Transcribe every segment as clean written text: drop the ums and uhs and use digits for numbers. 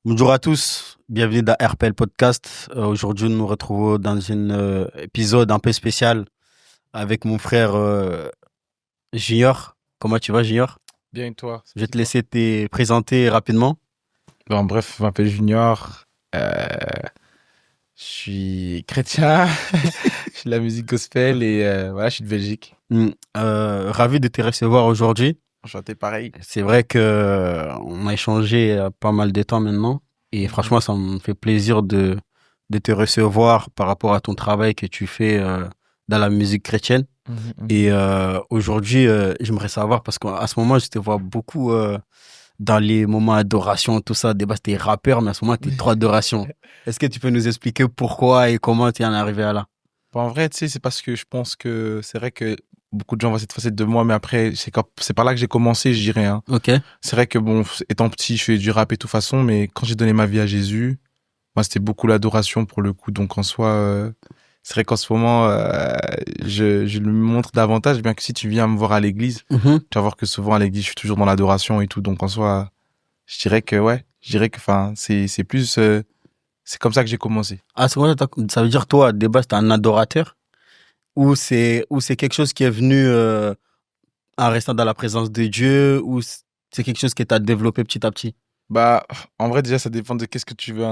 Bonjour à tous, bienvenue dans RPL Podcast. Aujourd'hui, nous nous retrouvons dans un épisode un peu spécial avec mon frère Junior. Comment tu vas, Junior? Bien et toi, Je vais c'est te quoi? laisser te présenter rapidement. Bon, bref, je m'appelle Junior. Je suis chrétien. Je fais de la musique gospel et voilà, je suis de Belgique. Ravi de te recevoir aujourd'hui. Enchanté pareil. C'est vrai que on a échangé pas mal de temps maintenant et Mhm, franchement, ça me fait plaisir de te recevoir par rapport à ton travail que tu fais dans la musique chrétienne. mhm, Et mhm. aujourd'hui, j'aimerais savoir, parce qu'à ce moment, je te vois beaucoup dans les moments d'adoration, tout ça. Des base, t'es rappeur, mais à ce moment, t'es trop adoration. Est-ce que tu peux nous expliquer pourquoi et comment tu en es arrivé à là? Bon, en vrai, tu sais, c'est parce que je pense que c'est vrai que beaucoup de gens voient cette facette de moi, mais après, c'est par là que j'ai commencé, je dirais, hein. Ok. C'est vrai que bon, étant petit, je fais du rap et tout façon, mais quand j'ai donné ma vie à Jésus, moi, c'était beaucoup l'adoration pour le coup. Donc, en soi, c'est vrai qu'en ce moment, je le montre davantage, bien que si tu viens me voir à l'église, Mhm. tu vas voir que souvent à l'église, je suis toujours dans l'adoration et tout. Donc, en soi, je dirais que, ouais, je dirais que, enfin, c'est plus, c'est comme ça que j'ai commencé. À ce moment-là, ça veut dire, toi, de base, t'es un adorateur ou c'est quelque chose qui est venu en restant dans la présence de Dieu ou c'est quelque chose que tu as développé petit à petit? Bah, en vrai, déjà, ça dépend de qu'est-ce que tu veux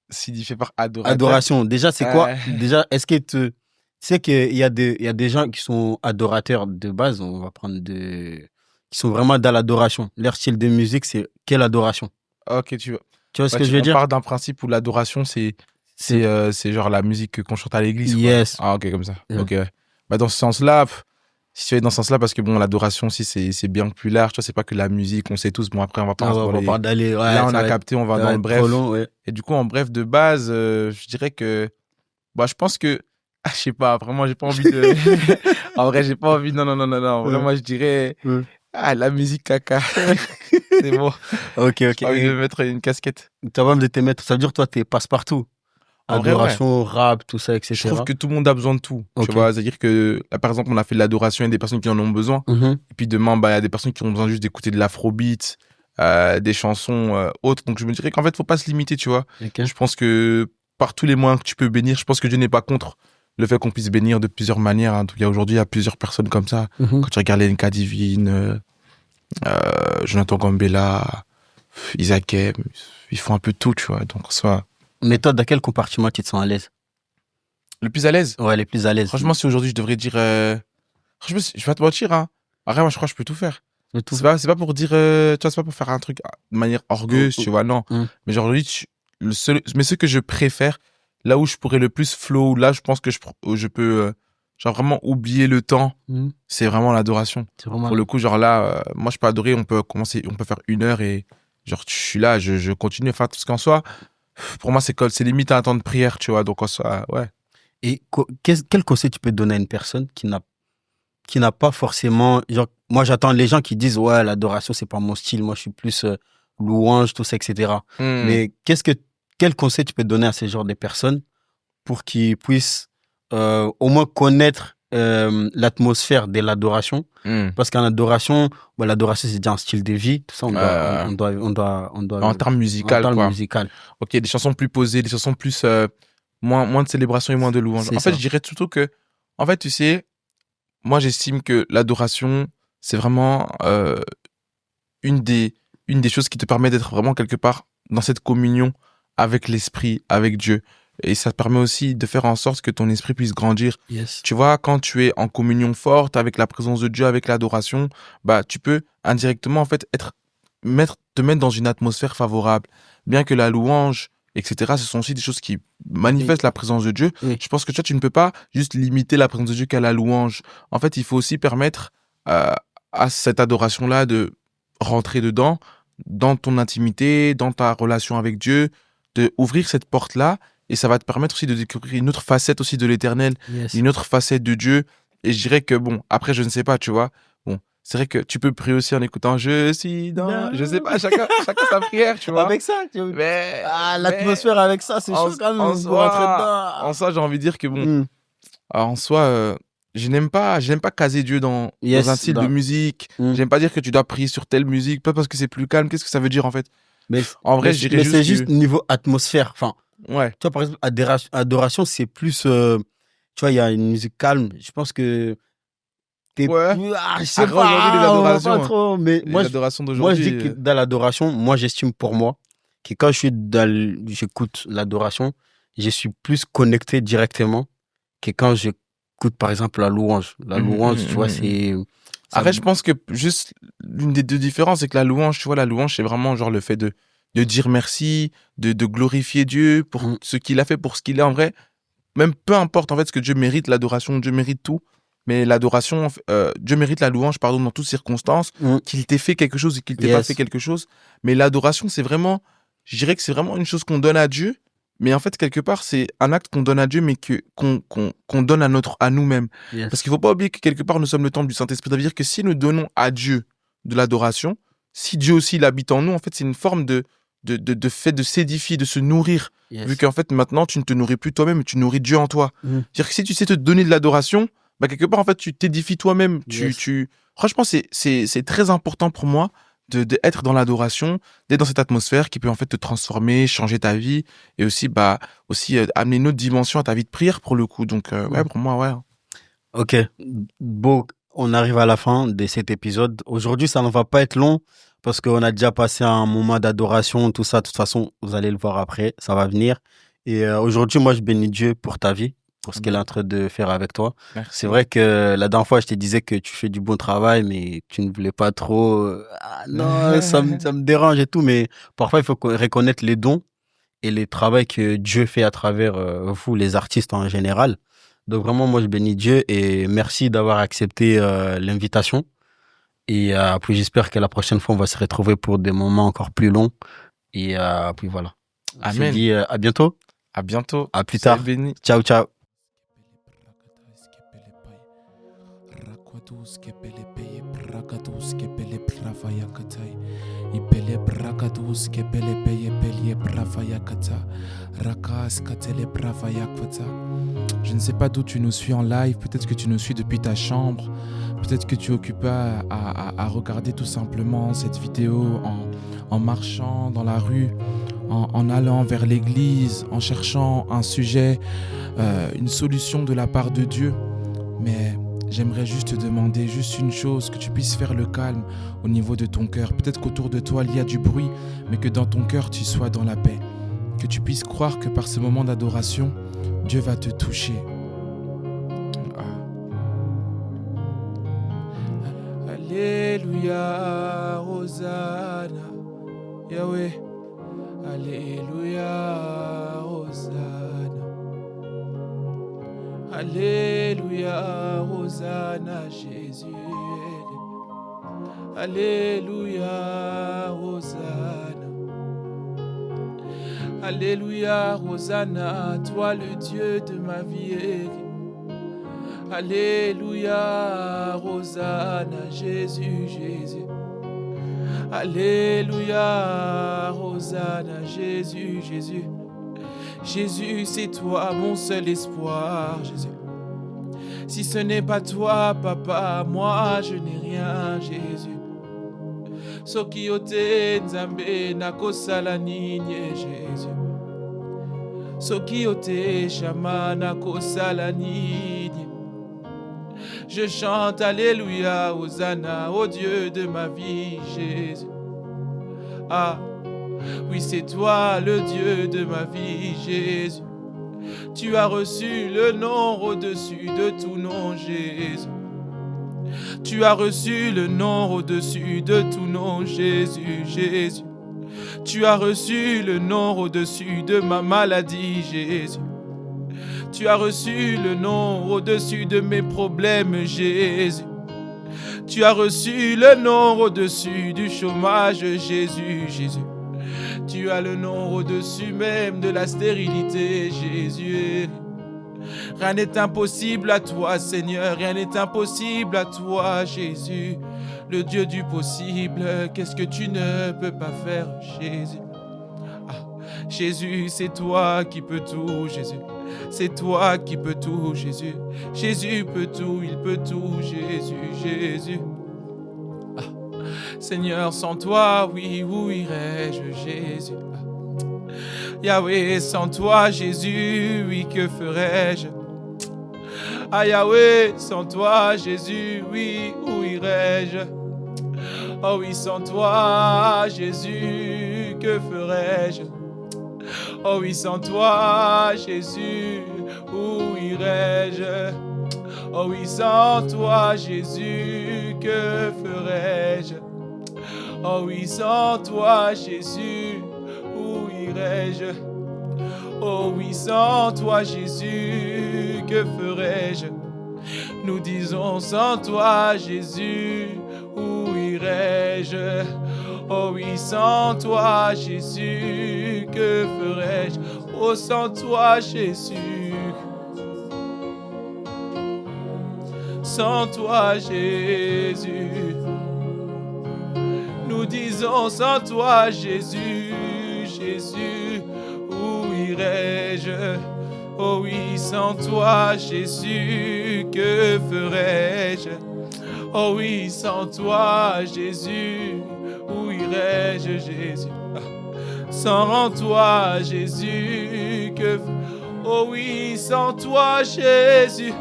signifier par adorateur. Adoration. Déjà, c'est quoi? Euh, Déjà, tu sais il y a des gens qui sont adorateurs de base, on va prendre qui sont vraiment dans l'adoration. Leur style de musique, c'est quelle adoration? ok, tu vois. Tu vois ce Bah, que je veux on dire? part d'un principe où l'adoration, C'est, c'est genre la musique qu'on chante à l'église, quoi. yes. Ah, ok, comme ça. Euh, Ok, ouais. Bah, dans ce sens-là, si tu es dans ce sens-là, parce que bon, l'adoration aussi, c'est bien plus large. Tu vois, c'est pas que la musique, on sait tous. Bon, après, on va pas ah ouais, on dans va pas les. d'aller, Là, ouais, on a capté, on va ça dans va le être trop bref. long, ouais. Et du coup, en bref de base, je dirais que. Bah, je pense que. Ah, je sais pas, vraiment, j'ai pas envie de. En vrai, j'ai pas envie. Non, non, non, non, non. Ouais, Vraiment, je dirais. ouais. Ah, la musique caca. C'est bon. Ok, J'ai ok. pas envie de Et me mettre une casquette. tu vas même de te mettre, ça veut dire, toi, t'es passe-partout. En vrai, ouais. Adoration, rap, tout ça, Je trouve etc. que tout le monde a besoin de tout. Tu Ok. vois, c'est-à-dire que, là, par exemple, on a fait de l'adoration, il y a des personnes qui en ont besoin. Mhm. Et puis demain, bah, il y a des personnes qui ont besoin juste d'écouter de l'afrobeat, des chansons autres. Donc je me dirais qu'en fait, faut pas se limiter, tu vois. Ok. Je pense que par tous les moyens que tu peux bénir, je pense que Dieu n'est pas contre le fait qu'on puisse bénir de plusieurs manières, hein. Donc il y a aujourd'hui, il y a plusieurs personnes comme ça. Mhm. Quand tu regardes les NK Divine, Jonathan Gambella, Isaac M, ils font un peu tout, tu vois. Donc soit Mais toi, dans quel compartiment tu te sens à l'aise? le plus à l'aise. Ouais, les plus à l'aise. Franchement, si aujourd'hui je devrais dire, franchement, je vais pas te mentir, hein. Après, moi, je crois que je peux tout faire. De tout. C'est pas pour dire, tu vois, c'est pas pour faire un truc de manière Oh, orgueilleuse, oh, tu vois, non. hum. Mais genre, lui, mais ce que je préfère, là où je pourrais le plus flow, là, je pense que je peux, genre, vraiment oublier le temps, Hum. c'est vraiment l'adoration. C'est vraiment Pour là. le coup, genre là, moi, je peux adorer, on peut faire 1 heure et, genre, je suis là, je continue. Enfin, parce qu'en soi, pour moi, c'est limite un temps de prière, tu vois, donc en soi, ouais. Et quel conseil tu peux donner à une personne qui n'a pas forcément, genre, moi j'attends les gens qui disent, ouais, l'adoration, c'est pas mon style, moi je suis plus louange, tout ça, etc. Hmm. Mais quel conseil tu peux donner à ce genre de personnes pour qu'ils puissent au moins connaître l'atmosphère de l'adoration? Hmm. Parce qu'en adoration, bon, l'adoration c'est déjà un style de vie, tout ça, Euh, on doit, En termes en musical, temps quoi. musical, Ok, des chansons plus posées, des chansons plus, moins de célébration et moins de louange. c'est En fait, je ça. dirais surtout que, en fait, tu sais, moi, j'estime que l'adoration, c'est vraiment une des, une des choses qui te permet d'être vraiment quelque part dans cette communion avec l'esprit, avec Dieu. Et ça te permet aussi de faire en sorte que ton esprit puisse grandir. Yes. Tu vois, quand tu es en communion forte avec la présence de Dieu, avec l'adoration, bah, tu peux indirectement, en fait, te mettre dans une atmosphère favorable. Bien que la louange, etc., ce sont aussi des choses qui Oui, manifestent la présence de Dieu. oui. Je pense que tu ne peux pas juste limiter la présence de Dieu qu'à la louange. En fait, il faut aussi permettre euh, à cette adoration-là de rentrer dedans, dans ton intimité, dans ta relation avec Dieu, de ouvrir cette porte-là, et ça va te permettre aussi de découvrir une autre facette aussi de l'Éternel, Yes. une autre facette de Dieu. Et je dirais que bon, après, je ne sais pas, tu vois. Bon, c'est vrai que tu peux prier aussi en écoutant Je suis dans. Je sais pas, chacun sa prière, tu vois. Avec ça, ah, Mais l'atmosphère avec ça, c'est chaud quand même pour rentrer en dedans. soi, j'ai envie de dire que bon, Hmm. en soi, je n'aime pas caser Dieu dans un Yes. style de musique. Hmm. J'aime pas dire que tu dois prier sur telle musique, pas parce que c'est plus calme. Qu'est-ce que ça veut dire en fait? Mais, En vrai, mais, je dirais mais juste c'est juste que... niveau atmosphère. Enfin, Ouais. tu vois, par exemple, adoration, c'est plus. Tu vois, il y a une musique calme. Je pense que t'es Ouais. plus. Ah, je sais Après, aujourd'hui, les pas, on va pas adorations, hein. trop. Mais Les adorations moi, je d'aujourd'hui... dis que dans l'adoration, moi, j'estime pour moi que quand j'écoute l'adoration, je suis plus connecté directement que quand j'écoute, par exemple, la louange. La louange, tu vois, c'est. Ça... Après, je pense que juste l'une des deux différences, c'est que la louange, tu vois, la louange, c'est vraiment genre le fait de dire merci, de glorifier Dieu pour Mm, ce qu'il a fait, pour ce qu'il est en vrai. Même peu importe en fait ce que Dieu mérite, l'adoration, Dieu mérite tout. Mais l'adoration, Dieu mérite la louange, pardon, dans toutes circonstances, mm, qu'il t'ait fait quelque chose et qu'il t'ait pas fait yes. quelque chose. Mais l'adoration, c'est vraiment, je dirais que c'est vraiment une chose qu'on donne à Dieu. Mais en fait, quelque part, c'est un acte qu'on donne à Dieu, mais qu'on donne à nous-mêmes. Parce Yes. qu'il faut pas oublier que quelque part, nous sommes le temple du Saint-Esprit. Ça veut dire que si nous donnons à Dieu de l'adoration, si Dieu aussi il habite en nous, en fait, c'est une forme de fait de s'édifier, de se nourrir. Vu Yes. qu'en fait, maintenant, tu ne te nourris plus toi-même, mais tu nourris Dieu en toi. Mm, C'est-à-dire que si tu sais te donner de l'adoration, bah, quelque part, en fait, tu t'édifies toi-même. yes. Franchement, c'est très important pour moi de être dans l'adoration, d'être dans cette atmosphère qui peut, en fait, te transformer, changer ta vie et aussi, amener une autre dimension à ta vie de prière pour le coup. Donc, ouais, Mm. pour moi, ouais. Ok, bon, on arrive à la fin de cet épisode. Aujourd'hui, ça ne va pas être long parce qu'on a déjà passé un moment d'adoration, tout ça. De toute façon, vous allez le voir après, ça va venir. Et aujourd'hui, moi, je bénis Dieu pour ta vie, pour ce qu'elle est Amen. en train de faire avec toi. C'est Merci. vrai que la dernière fois, je te disais que tu fais du bon travail, mais tu ne voulais pas trop. Ah non, ça me dérange et tout. Mais parfois, il faut reconnaître les dons et les travaux que Dieu fait à travers vous, les artistes en général. Donc vraiment, moi, je bénis Dieu et merci d'avoir accepté l'invitation. Et puis j'espère que la prochaine fois, on va se retrouver pour des moments encore plus longs. Et puis voilà. On se Amen. dit à bientôt, À bientôt. à plus Soyez tard. bénis. Ciao, ciao. Rakwatus kepele peye brakatus kepele pravaya katai. Ipele brakatus kepele peye pelie pravaya kata. Rakas katele pravaya kwata. Je ne sais pas d'où tu nous suis en live, peut-être que tu nous suis depuis ta chambre, peut-être que tu es occupé à regarder tout simplement cette vidéo en marchant dans la rue, en allant vers l'église, en cherchant un sujet, une solution de la part de Dieu. Mais j'aimerais juste te demander juste une chose, que tu puisses faire le calme au niveau de ton cœur. Peut-être qu'autour de toi, il y a du bruit, mais que dans ton cœur, tu sois dans la paix. Que tu puisses croire que par ce moment d'adoration, Dieu va te toucher. Alléluia, Hosanna, Yahweh. Alléluia, Hosanna. Alléluia, Hosanna, Jésus. Alléluia, Hosanna. Alléluia, Hosanna, toi le Dieu de ma vie. Alléluia, Hosanna, Jésus, Jésus. Alléluia, Hosanna, Jésus, Jésus. Jésus, c'est toi mon seul espoir, Jésus. Si ce n'est pas toi, papa, moi je n'ai rien, Jésus. Soki ote nzambe nakosala nini, Jésus. Soki ote shama nakosala nini. Je chante Alléluia, Hosanna, ô Dieu de ma vie, Jésus. Ah, oui, c'est toi le Dieu de ma vie, Jésus. Tu as reçu le nom au-dessus de tout nom, Jésus. Tu as reçu le nom au-dessus de tout nom, Jésus, Jésus. Tu as reçu le nom au-dessus de ma maladie, Jésus. Tu as reçu le nom au-dessus de mes problèmes, Jésus. Tu as reçu le nom au-dessus du chômage, Jésus, Jésus. Tu as le nom au-dessus même de la stérilité, Jésus. Rien n'est impossible à toi, Seigneur. Rien n'est impossible à toi, Jésus. Le Dieu du possible, qu'est-ce que tu ne peux pas faire, Jésus? Ah, Jésus, c'est toi qui peux tout, Jésus. C'est toi qui peux tout, Jésus. Jésus peut tout, il peut tout, Jésus, Jésus. Seigneur, sans toi, oui, où irais-je, Jésus? Yahweh, sans toi, Jésus, oui, que ferais-je? Ah Yahweh, sans toi, Jésus, oui, où irais-je? Oh oui, sans toi, Jésus, que ferais-je? Oh oui, sans toi, Jésus, où irais-je? Oh oui, sans toi, Jésus, que ferais-je? Oh oui, sans toi, Jésus, où irais-je? Oh oui, sans toi, Jésus, que ferais-je? Nous disons sans toi, Jésus, où irais-je? Oh oui, sans toi, Jésus, que ferais-je? Oh, sans toi, Jésus. Sans toi, Jésus. Nous disons sans toi, Jésus, Jésus, où irais-je? Oh oui, sans toi, Jésus, que ferais-je? Oh oui, sans toi, Jésus, où irais-je, Jésus? Sans toi, Jésus, que... Oh oui, sans toi, Jésus.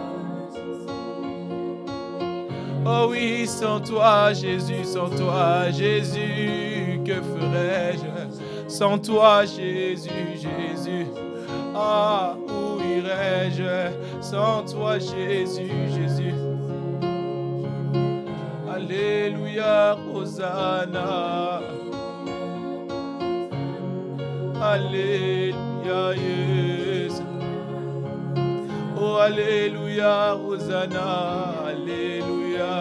Oh oui, sans toi, Jésus, sans toi, Jésus, que ferais-je? Sans toi, Jésus, Jésus, ah, où irais-je? Sans toi, Jésus, Jésus. Alléluia, Hosanna. Alléluia, Jésus. Oh, Alléluia, Hosanna. Alléluia,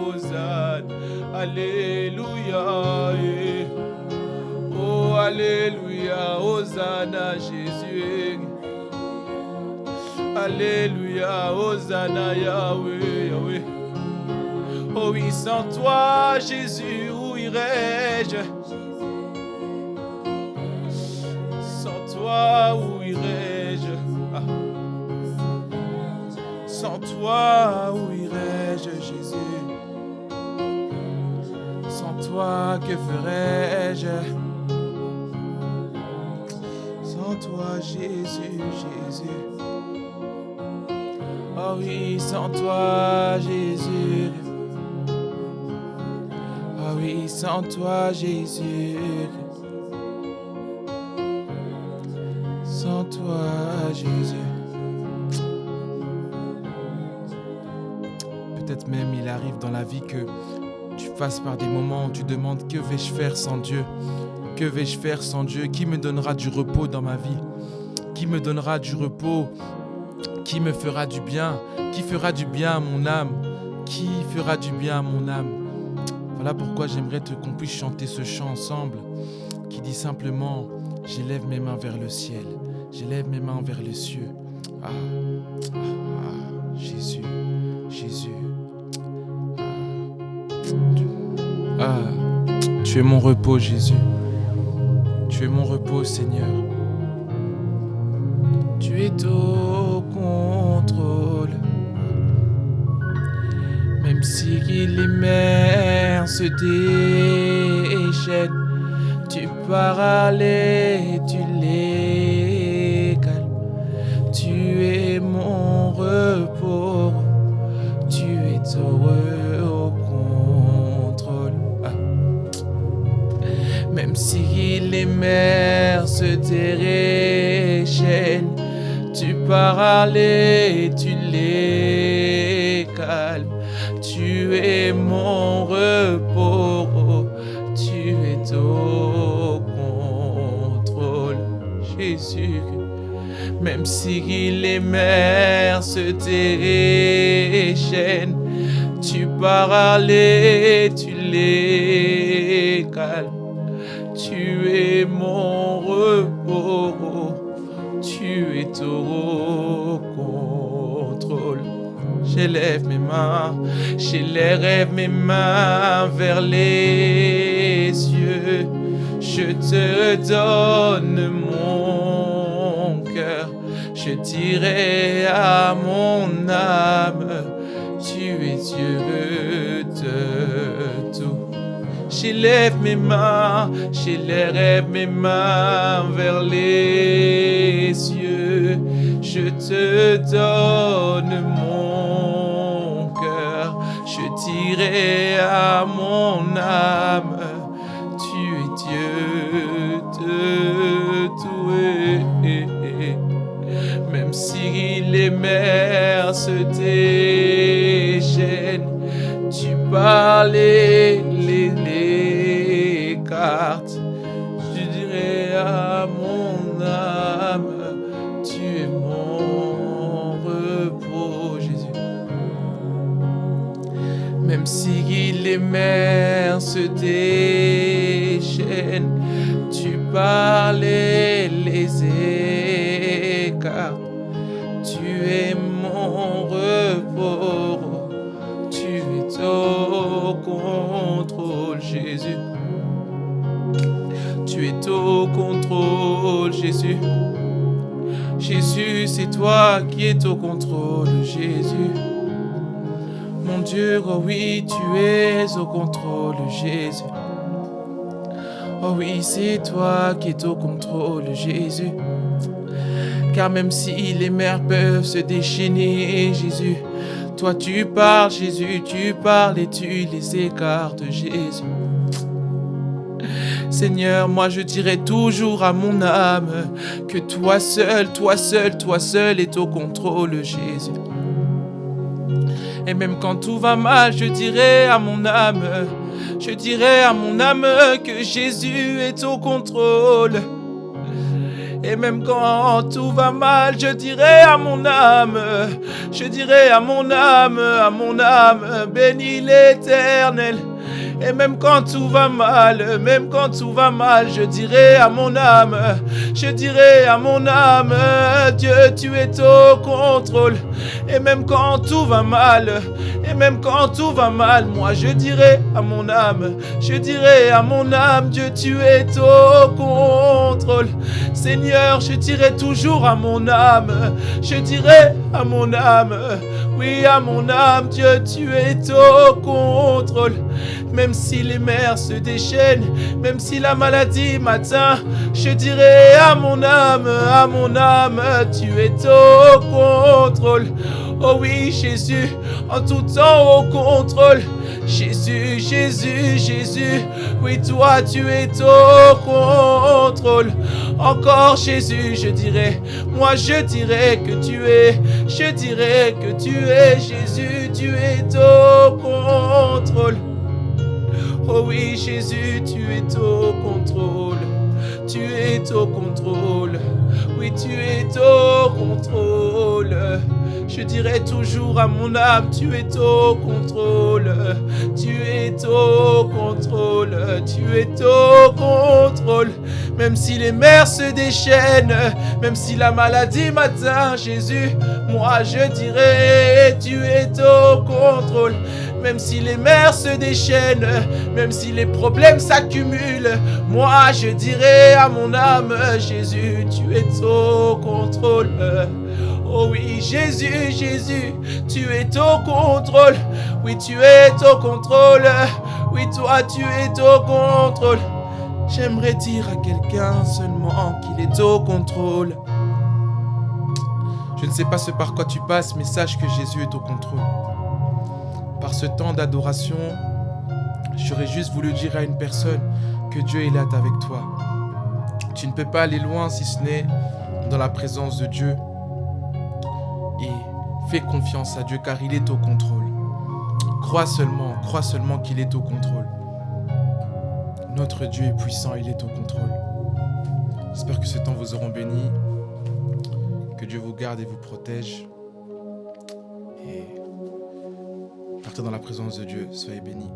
Hosanna. Alléluia. Oh, Alléluia, Hosanna, Jésus. Alléluia, Hosanna, Yahweh, Yahweh. Oh oui, sans toi, Jésus, où irais-je? Sans toi, où irais-je? Ah. Sans toi, où irais-je, Jésus? Sans toi, que ferais-je? Sans toi, Jésus, Jésus. Oh oui, sans toi, Jésus. Oh oui, sans toi, Jésus. Sans toi, Jésus. Peut-être même il arrive dans la vie que tu passes par des moments où tu demandes que vais-je faire sans Dieu? Que vais-je faire sans Dieu? Qui me donnera du repos dans ma vie? Qui me donnera du repos? Qui me fera du bien? Qui fera du bien à mon âme? Qui fera du bien à mon âme? Voilà pourquoi j'aimerais qu'on puisse chanter ce chant ensemble qui dit simplement: j'élève mes mains vers le ciel, j'élève mes mains vers les cieux. Ah, ah, ah, Jésus, Jésus. Ah, tu es mon repos, Jésus. Tu es mon repos, Seigneur. Tu es au contrôle. Même si les mers se déchaînent, tu parles et tu les calmes. Tu es mon repos. Tu es heureux au contrôle. Ah. Même si les mers se déchaînent, tu parles et tu les calmes. Tu es mon repos, tu es au contrôle, Jésus. Même si les mers se déchaînent, tu parles et tu les calmes. Tu es mon repos, tu es au contrôle. J'élève mes mains vers les cieux. Je te donne mon cœur. Je dirai à mon âme: tu es Dieu de tout. j'élève mes mains vers les cieux. Je te donne mon cœur, je dirai à mon âme, tu es Dieu de tout. Même si les mers se déchaînent, tu parles et les cartes, je dirai à mon âme, tu es mon repos, Jésus. Même si les mers se déchaînent, tu parles et les écartes, tu es mon repos, tu es au contrôle, Jésus. Tu es au contrôle, Jésus. Jésus, c'est toi qui es au contrôle, Jésus. Mon Dieu, oh oui, tu es au contrôle, Jésus. Oh oui, c'est toi qui es au contrôle, Jésus. Car même si les mers peuvent se déchaîner, Jésus, toi tu parles, Jésus, tu parles et tu les écartes, Jésus. Seigneur, moi je dirai toujours à mon âme que toi seul est au contrôle, Jésus. Et même quand tout va mal, je dirai à mon âme que Jésus est au contrôle. Et même quand tout va mal, je dirai à mon âme, bénis l'Éternel. Et même quand tout va mal, je dirai à mon âme, Dieu, tu es au contrôle. Et même quand tout va mal, moi je dirai à mon âme, Dieu, tu es au contrôle. Seigneur, je dirai toujours à mon âme, oui à mon âme, Dieu, tu es au contrôle. Même si les mers se déchaînent, même si la maladie m'atteint, je dirai à mon âme, tu es au contrôle. Oh oui, Jésus, en tout temps au contrôle. Jésus, oui, toi tu es au contrôle. Encore Jésus, je dirai que tu es, Jésus, tu es au contrôle. Oh oui, Jésus, tu es au contrôle. Tu es au contrôle. Oui, tu es au contrôle. Je dirai toujours à mon âme, tu es au contrôle. Tu es au contrôle. Tu es au contrôle. Même si les mers se déchaînent, même si la maladie m'atteint, Jésus, moi je dirai, tu es au contrôle. Même si les mers se déchaînent, même si les problèmes s'accumulent, moi je dirai à mon âme, Jésus, tu es au contrôle. Oh oui, Jésus, tu es au contrôle. Oui, tu es au contrôle. Oui, toi, tu es au contrôle. J'aimerais dire à quelqu'un seulement qu'il est au contrôle. Je ne sais pas ce par quoi tu passes, mais sache que Jésus est au contrôle. Par ce temps d'adoration, j'aurais juste voulu dire à une personne que Dieu est là avec toi. Tu ne peux pas aller loin si ce n'est dans la présence de Dieu. Et fais confiance à Dieu car il est au contrôle. Crois seulement qu'il est au contrôle. Notre Dieu est puissant, il est au contrôle. J'espère que ce temps vous aura béni. Que Dieu vous garde et vous protège. Et partez dans la présence de Dieu. Soyez bénis.